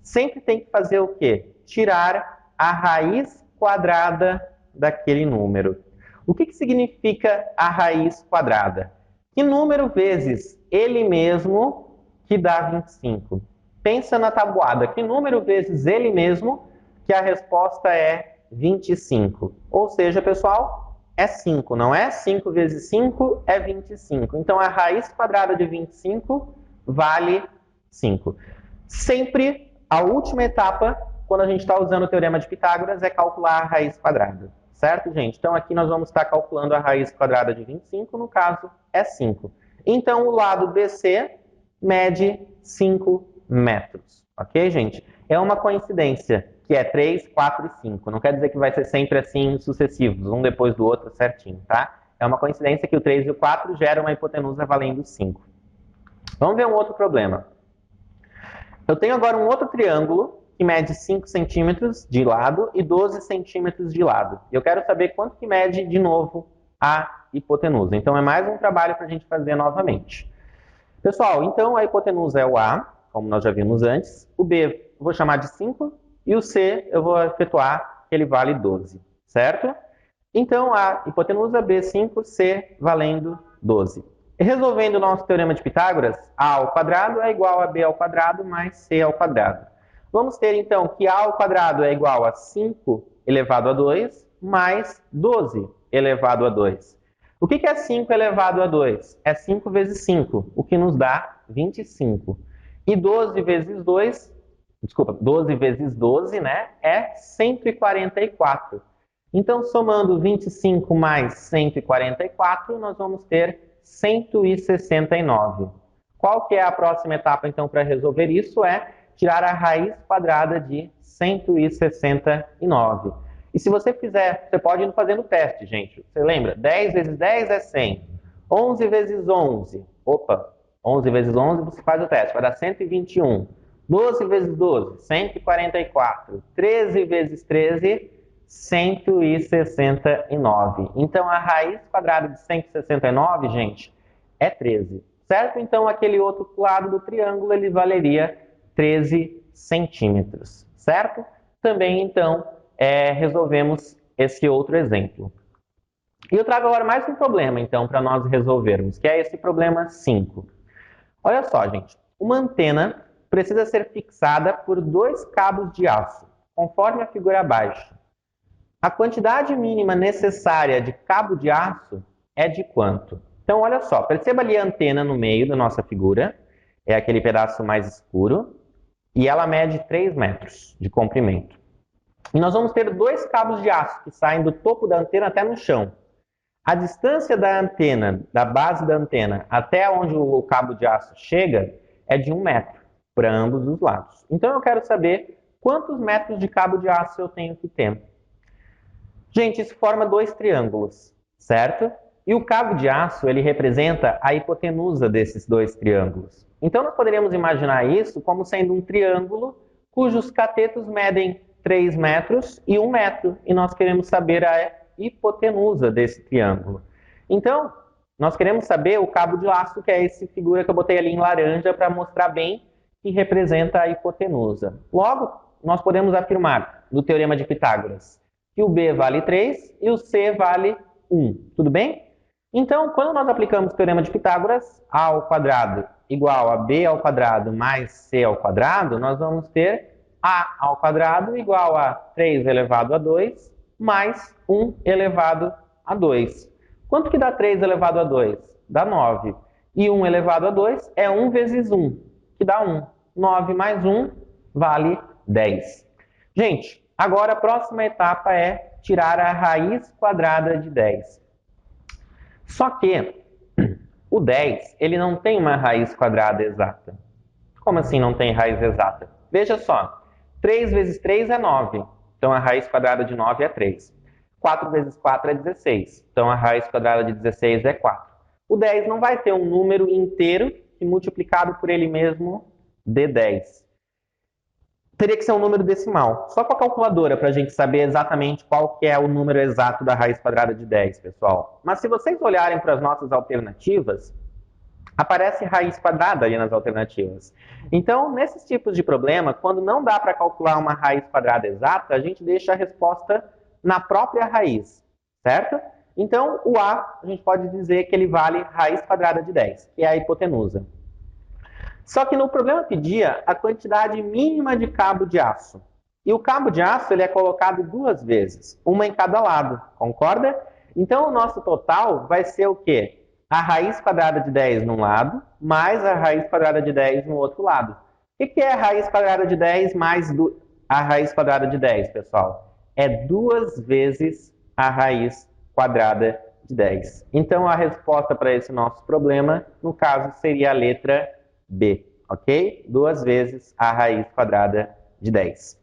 sempre tem que fazer o quê? Tirar a raiz quadrada daquele número. O que significa a raiz quadrada? Que número vezes ele mesmo que dá 25? Pensa na tabuada. Que número vezes ele mesmo que a resposta é 25? Ou seja, pessoal, é 5, não é? 5 vezes 5 é 25. Então, a raiz quadrada de 25 vale 5. Sempre a última etapa, quando a gente está usando o Teorema de Pitágoras, é calcular a raiz quadrada. Certo, gente? Então, aqui nós vamos estar calculando a raiz quadrada de 25, no caso, é 5. Então, o lado BC mede 5 metros. Ok, gente? É uma coincidência que é 3, 4 e 5. Não quer dizer que vai ser sempre assim sucessivos, um depois do outro certinho, tá? É uma coincidência que o 3 e o 4 geram uma hipotenusa valendo 5. Vamos ver um outro problema. Eu tenho agora um outro triângulo que mede 5 centímetros de lado e 12 centímetros de lado. Eu quero saber quanto que mede, de novo, a hipotenusa. Então, é mais um trabalho para a gente fazer novamente. Pessoal, então a hipotenusa é o A, como nós já vimos antes. O B eu vou chamar de 5 e o C eu vou efetuar que ele vale 12, certo? Então, a hipotenusa B5, C valendo 12. Resolvendo o nosso Teorema de Pitágoras, A ao quadrado é igual a B ao quadrado mais C ao quadrado. Vamos ter, então, que A ao quadrado é igual a 5 elevado a 2 mais 12 elevado a 2. O que é 5 elevado a 2? É 5 vezes 5, o que nos dá 25. E 12 vezes 12, né, é 144. Então, somando 25 mais 144, nós vamos ter 169. Qual que é a próxima etapa, então, para resolver isso? É tirar a raiz quadrada de 169. E se você fizer, você pode ir fazendo o teste, gente. Você lembra? 10 vezes 10 é 100. 11 vezes 11. 11 vezes 11 você faz o teste. Vai dar 121. 12 vezes 12, 144. 13 vezes 13, 169. Então, a raiz quadrada de 169, gente, é 13, certo? Então, aquele outro lado do triângulo, ele valeria 13 centímetros, certo? Também, então, resolvemos esse outro exemplo. E eu trago agora mais um problema, então, para nós resolvermos, que é esse problema 5. Olha só, gente. Uma antena precisa ser fixada por 2 cabos de aço, conforme a figura abaixo. A quantidade mínima necessária de cabo de aço é de quanto? Então, olha só. Perceba ali a antena no meio da nossa figura. É aquele pedaço mais escuro. E ela mede 3 metros de comprimento. E nós vamos ter 2 cabos de aço que saem do topo da antena até no chão. A distância da antena, da base da antena, até onde o cabo de aço chega, é de 1 metro, para ambos os lados. Então, eu quero saber quantos metros de cabo de aço eu tenho que ter. Gente, isso forma 2 triângulos, certo? E o cabo de aço, ele representa a hipotenusa desses 2 triângulos. Então, nós poderíamos imaginar isso como sendo um triângulo cujos catetos medem 3 metros e 1 metro. E nós queremos saber a hipotenusa desse triângulo. Então, nós queremos saber o cabo de aço, que é essa figura que eu botei ali em laranja para mostrar bem que representa a hipotenusa. Logo, nós podemos afirmar do Teorema de Pitágoras que o B vale 3 e o C vale 1. Tudo bem? Então, quando nós aplicamos o Teorema de Pitágoras, A ao quadrado igual a B ao quadrado mais C ao quadrado, nós vamos ter A ao quadrado igual a 3 elevado a 2 mais 1 elevado a 2. Quanto que dá 3 elevado a 2? Dá 9. E 1 elevado a 2 é 1 vezes 1, que dá 1. 9 mais 1 vale 10. Gente, agora a próxima etapa é tirar a raiz quadrada de 10. Só que o 10, ele não tem uma raiz quadrada exata. Como assim não tem raiz exata? Veja só, 3 vezes 3 é 9. Então, a raiz quadrada de 9 é 3. 4 vezes 4 é 16. Então, a raiz quadrada de 16 é 4. O 10 não vai ter um número inteiro que multiplicado por ele mesmo dê 10. Teria que ser um número decimal. Só com a calculadora para a gente saber exatamente qual que é o número exato da raiz quadrada de 10, pessoal. Mas se vocês olharem para as nossas alternativas, aparece raiz quadrada ali nas alternativas. Então, nesses tipos de problema, quando não dá para calcular uma raiz quadrada exata, a gente deixa a resposta na própria raiz, certo? Então, o A, a gente pode dizer que ele vale raiz quadrada de 10, que é a hipotenusa. Só que no problema pedia a quantidade mínima de cabo de aço. E o cabo de aço ele é colocado 2 vezes, uma em cada lado, concorda? Então, o nosso total vai ser o quê? A raiz quadrada de 10 num lado, mais a raiz quadrada de 10 no outro lado. O que é a raiz quadrada de 10 mais a raiz quadrada de 10, pessoal? É 2 vezes a raiz quadrada de 10. Então, a resposta para esse nosso problema, no caso, seria a letra B, ok? 2 vezes a raiz quadrada de 10.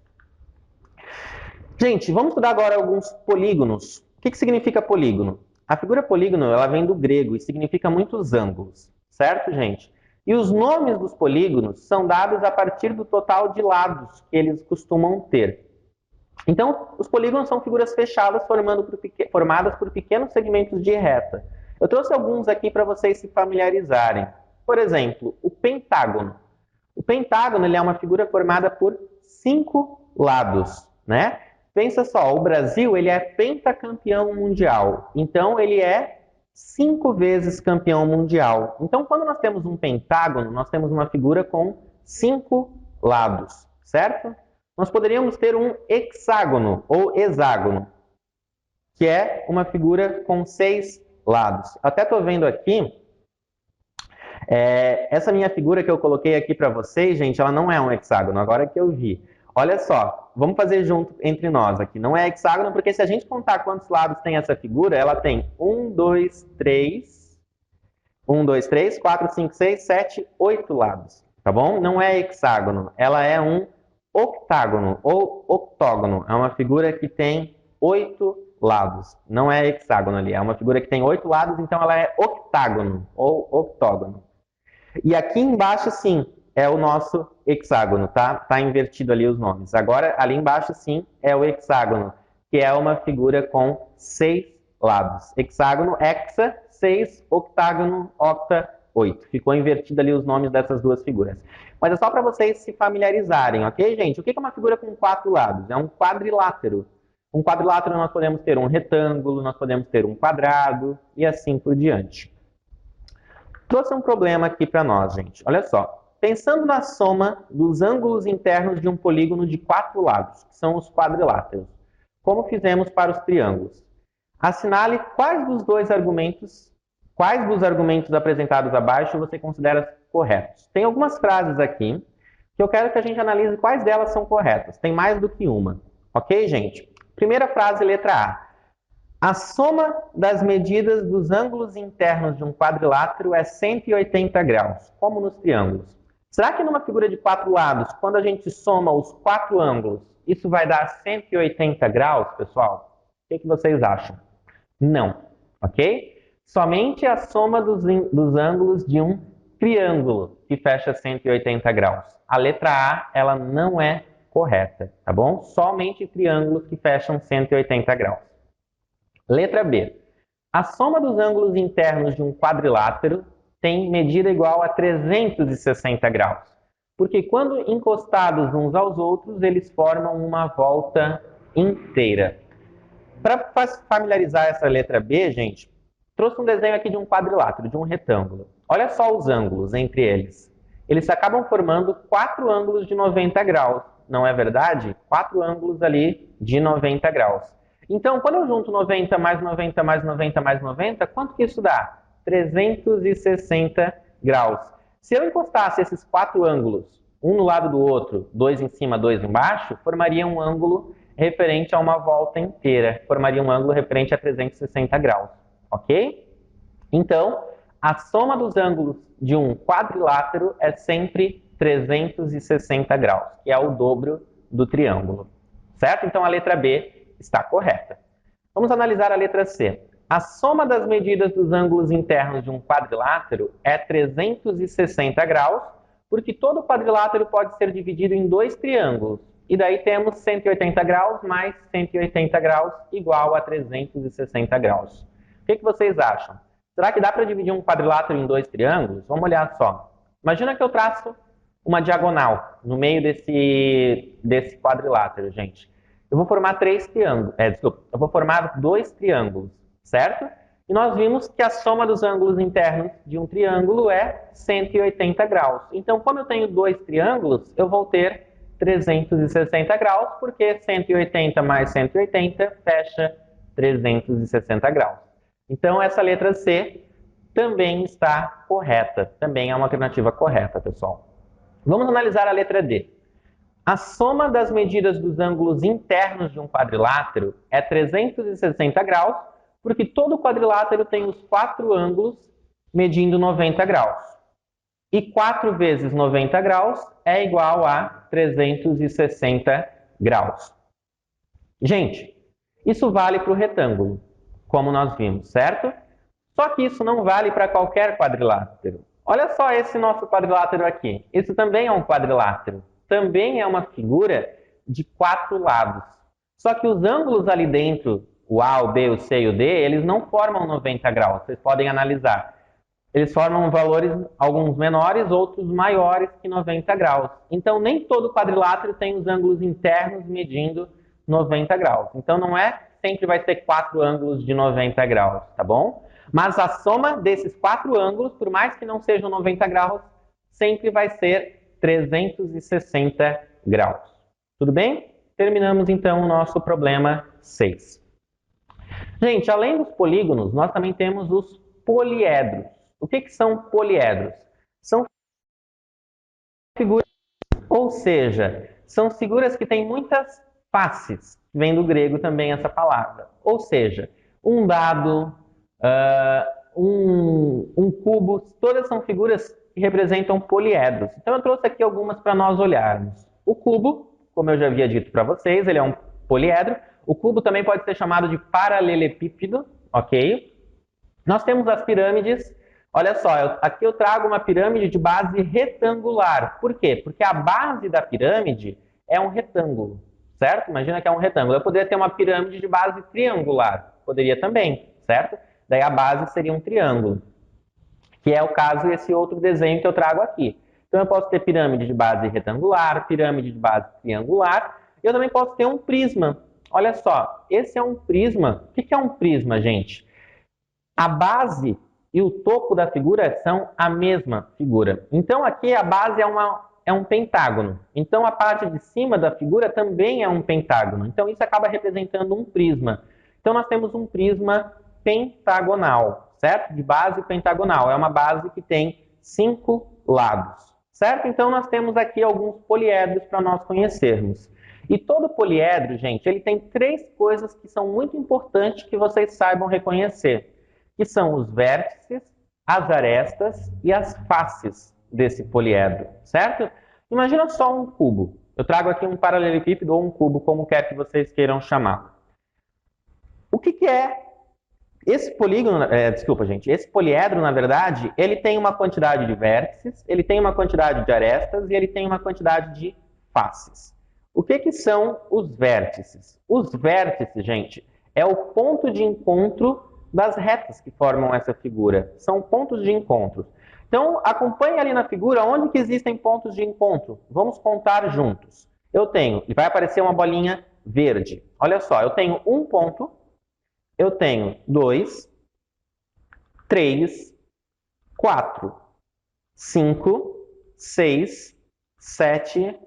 Gente, vamos estudar agora alguns polígonos. O que significa polígono? A figura polígono, ela vem do grego e significa muitos ângulos, certo, gente? E os nomes dos polígonos são dados a partir do total de lados que eles costumam ter. Então, os polígonos são figuras fechadas formadas por pequenos segmentos de reta. Eu trouxe alguns aqui para vocês se familiarizarem. Por exemplo, o pentágono. O pentágono ele é uma figura formada por 5 lados, né? Pensa só, o Brasil ele é pentacampeão mundial. Então, ele é 5 vezes campeão mundial. Então, quando nós temos um pentágono, nós temos uma figura com 5 lados, certo? Nós poderíamos ter um hexágono ou hexágono, que é uma figura com 6 lados. Até estou vendo aqui, essa minha figura que eu coloquei aqui para vocês, gente, ela não é um hexágono, agora que eu vi. Olha só, vamos fazer junto entre nós aqui. Não é hexágono, porque se a gente contar quantos lados tem essa figura, ela tem 1, 2, 3, 4, 5, 6, 7, 8 lados, tá bom? Não é hexágono, ela é um octágono ou octógono. É uma figura que tem 8 lados. Não é hexágono ali, é uma figura que tem 8 lados, então ela é octágono ou octógono. E aqui embaixo, sim, é o nosso hexágono, tá? Tá invertido ali os nomes. Agora, ali embaixo, sim, é o hexágono, que é uma figura com 6 lados. Hexágono, hexa, 6, octágono, octa, 8. Ficou invertido ali os nomes dessas duas figuras. Mas é só para vocês se familiarizarem, ok, gente? O que é uma figura com 4 lados? É um quadrilátero. Um quadrilátero nós podemos ter um retângulo, nós podemos ter um quadrado e assim por diante. Trouxe um problema aqui para nós, gente. Olha só. Pensando na soma dos ângulos internos de um polígono de 4 lados, que são os quadriláteros, como fizemos para os triângulos. Assinale quais dos argumentos apresentados abaixo você considera corretos. Tem algumas frases aqui que eu quero que a gente analise quais delas são corretas. Tem mais do que uma. Ok, gente? Primeira frase, letra A. A soma das medidas dos ângulos internos de um quadrilátero é 180 graus, como nos triângulos. Será que numa figura de 4 lados, quando a gente soma os 4 ângulos, isso vai dar 180 graus, pessoal? O que vocês acham? Não, ok? Somente a soma dos ângulos de um triângulo que fecha 180 graus. A letra A, ela não é correta, tá bom? Somente triângulos que fecham 180 graus. Letra B. A soma dos ângulos internos de um quadrilátero tem medida igual a 360 graus. Porque quando encostados uns aos outros, eles formam uma volta inteira. Para familiarizar essa letra B, gente, trouxe um desenho aqui de um quadrilátero, de um retângulo. Olha só os ângulos entre eles. Eles acabam formando 4 ângulos de 90 graus. Não é verdade? 4 ângulos ali de 90 graus. Então, quando eu junto 90 mais 90 mais 90 mais 90, quanto que isso dá? 360 graus. Se eu encostasse esses 4 ângulos, um no lado do outro, 2 em cima, 2 embaixo, formaria um ângulo referente a uma volta inteira. Formaria um ângulo referente a 360 graus. Ok? Então, a soma dos ângulos de um quadrilátero é sempre 360 graus, que é o dobro do triângulo. Certo? Então, a letra B está correta. Vamos analisar a letra C. A soma das medidas dos ângulos internos de um quadrilátero é 360 graus, porque todo quadrilátero pode ser dividido em 2 triângulos. E daí temos 180 graus mais 180 graus igual a 360 graus. O que vocês acham? Será que dá para dividir um quadrilátero em 2 triângulos? Vamos olhar só. Imagina que eu traço uma diagonal no meio desse quadrilátero, gente. Eu vou formar 2 triângulos, certo? E nós vimos que a soma dos ângulos internos de um triângulo é 180 graus. Então, como eu tenho 2 triângulos, eu vou ter 360 graus, porque 180 mais 180 fecha 360 graus. Então, essa letra C também está correta. Também é uma alternativa correta, pessoal. Vamos analisar a letra D. A soma das medidas dos ângulos internos de um quadrilátero é 360 graus, porque todo quadrilátero tem os 4 ângulos medindo 90 graus. E 4 vezes 90 graus é igual a 360 graus. Gente, isso vale para o retângulo, como nós vimos, certo? Só que isso não vale para qualquer quadrilátero. Olha só esse nosso quadrilátero aqui. Isso também é um quadrilátero. Também é uma figura de 4 lados. Só que os ângulos ali dentro, o A, o B, o C e o D, eles não formam 90 graus. Vocês podem analisar. Eles formam valores, alguns menores, outros maiores que 90 graus. Então, nem todo quadrilátero tem os ângulos internos medindo 90 graus. Então, não é sempre vai ser 4 ângulos de 90 graus, tá bom? Mas a soma desses 4 ângulos, por mais que não sejam 90 graus, sempre vai ser 360 graus. Tudo bem? Terminamos, então, o nosso problema 6. Gente, além dos polígonos, nós também temos os poliedros. O que são poliedros? São figuras, ou seja, são figuras que têm muitas faces. Vem do grego também essa palavra. Ou seja, um dado, um cubo, todas são figuras que representam poliedros. Então, eu trouxe aqui algumas para nós olharmos. O cubo, como eu já havia dito para vocês, ele é um poliedro. O cubo também pode ser chamado de paralelepípedo, ok? Nós temos as pirâmides. Olha só, aqui eu trago uma pirâmide de base retangular. Por quê? Porque a base da pirâmide é um retângulo, certo? Imagina que é um retângulo. Eu poderia ter uma pirâmide de base triangular. Poderia também, certo? Daí a base seria um triângulo, que é o caso desse outro desenho que eu trago aqui. Então eu posso ter pirâmide de base retangular, pirâmide de base triangular, e eu também posso ter um prisma. Olha só, esse é um prisma. O que é um prisma, gente? A base e o topo da figura são a mesma figura. Então aqui a base é um pentágono. Então a parte de cima da figura também é um pentágono. Então isso acaba representando um prisma. Então nós temos um prisma pentagonal, certo? De base pentagonal. É uma base que tem 5 lados, certo? Então nós temos aqui alguns poliedros para nós conhecermos. E todo poliedro, gente, ele tem 3 coisas que são muito importantes que vocês saibam reconhecer, que são os vértices, as arestas e as faces desse poliedro, certo? Imagina só um cubo. Eu trago aqui um paralelepípedo ou um cubo, como quer que vocês queiram chamar. O que é esse polígono? Desculpa, gente. Esse poliedro, na verdade, ele tem uma quantidade de vértices, ele tem uma quantidade de arestas e ele tem uma quantidade de faces. O que são os vértices? Os vértices, gente, é o ponto de encontro das retas que formam essa figura. São pontos de encontro. Então, acompanhe ali na figura onde que existem pontos de encontro. Vamos contar juntos. Eu tenho, e vai aparecer uma bolinha verde. Olha só, eu tenho um ponto, eu tenho 2, 3, 4, 5, 6, 7,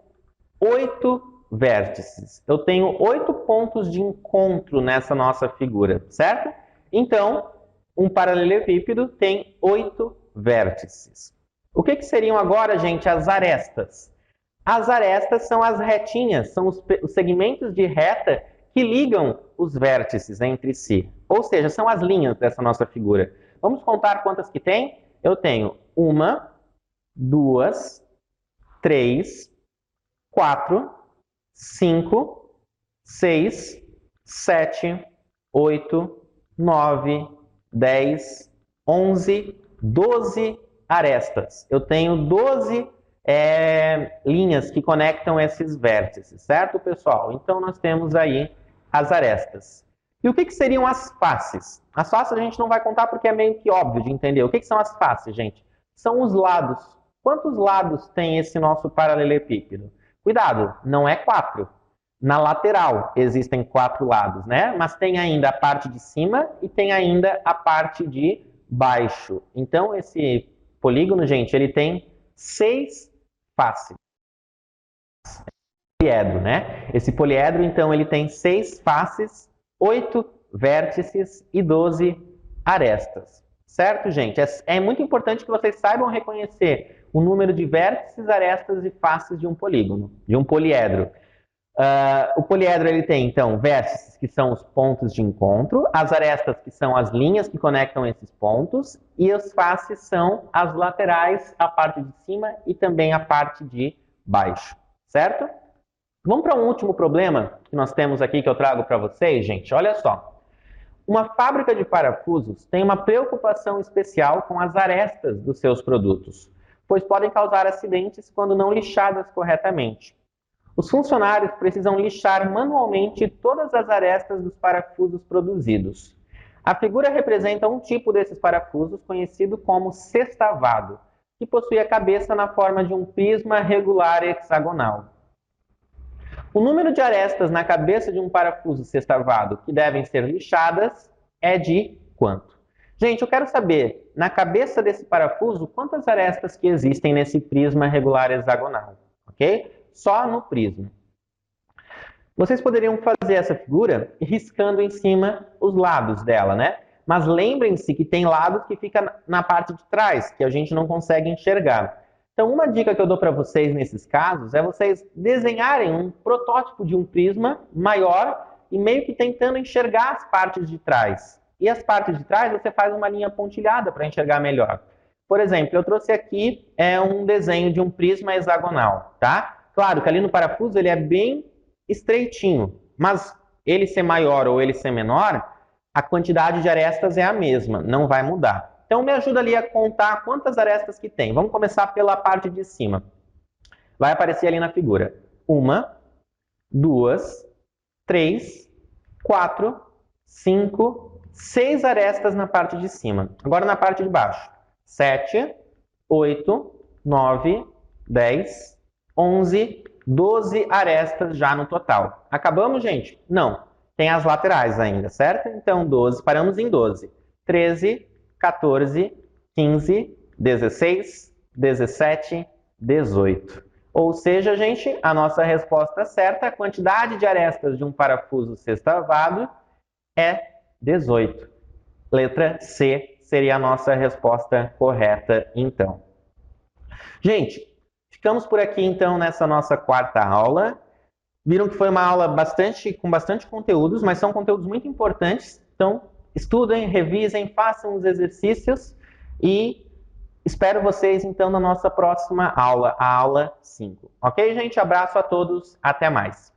8 vértices. Eu tenho 8 pontos de encontro nessa nossa figura, certo? Então, um paralelepípedo tem 8 vértices. O que seriam agora, gente, as arestas? As arestas são as retinhas, são os segmentos de reta que ligam os vértices entre si. Ou seja, são as linhas dessa nossa figura. Vamos contar quantas que tem? Eu tenho 1, 2, 3, 4, 5, 6, 7, 8, 9, 10, 11, 12 arestas. Eu tenho 12 linhas que conectam esses vértices, certo, pessoal? Então, nós temos aí as arestas. E o que seriam as faces? As faces a gente não vai contar porque é meio que óbvio de entender. O que são as faces, gente? São os lados. Quantos lados tem esse nosso paralelepípedo? Cuidado, não é 4. Na lateral existem 4 lados, né? Mas tem ainda a parte de cima e tem ainda a parte de baixo. Então, esse polígono, gente, ele tem 6 faces. Poliedro, né? Esse poliedro, então, ele tem 6 faces, 8 vértices e 12 arestas. Certo, gente? É muito importante que vocês saibam reconhecer o número de vértices, arestas e faces de um polígono, de um poliedro. O poliedro ele tem, então, vértices, que são os pontos de encontro, as arestas, que são as linhas que conectam esses pontos, e as faces são as laterais, a parte de cima e também a parte de baixo, certo? Vamos para um último problema que nós temos aqui, que eu trago para vocês, gente. Olha só. Uma fábrica de parafusos tem uma preocupação especial com as arestas dos seus produtos, pois podem causar acidentes quando não lixadas corretamente. Os funcionários precisam lixar manualmente todas as arestas dos parafusos produzidos. A figura representa um tipo desses parafusos conhecido como sextavado, que possui a cabeça na forma de um prisma regular hexagonal. O número de arestas na cabeça de um parafuso sextavado que devem ser lixadas é de quanto? Gente, eu quero saber, na cabeça desse parafuso, quantas arestas que existem nesse prisma regular hexagonal, ok? Só no prisma. Vocês poderiam fazer essa figura riscando em cima os lados dela, né? Mas lembrem-se que tem lados que ficam na parte de trás, que a gente não consegue enxergar. Então, uma dica que eu dou para vocês nesses casos é vocês desenharem um protótipo de um prisma maior e meio que tentando enxergar as partes de trás. E as partes de trás você faz uma linha pontilhada para enxergar melhor. Por exemplo, eu trouxe aqui um desenho de um prisma hexagonal, tá? Claro que ali no parafuso ele é bem estreitinho, mas ele ser maior ou ele ser menor, a quantidade de arestas é a mesma, não vai mudar. Então, me ajuda ali a contar quantas arestas que tem. Vamos começar pela parte de cima. Vai aparecer ali na figura. 1, 2, 3, 4, 5, 6 arestas na parte de cima. Agora na parte de baixo. 7, 8, 9, 10, 11, 12 arestas já no total. Acabamos, gente? Não. Tem as laterais ainda, certo? Então, 12, paramos em 12. 13, 14, 15, 16, 17, 18. Ou seja, gente, a nossa resposta certa, a quantidade de arestas de um parafuso sextavado é 18. Letra C seria a nossa resposta correta, então. Gente, ficamos por aqui, então, nessa nossa quarta aula. Viram que foi uma aula com bastante conteúdos, mas são conteúdos muito importantes. Então, estudem, revisem, façam os exercícios e espero vocês, então, na nossa próxima aula, a aula 5. Ok, gente? Abraço a todos. Até mais.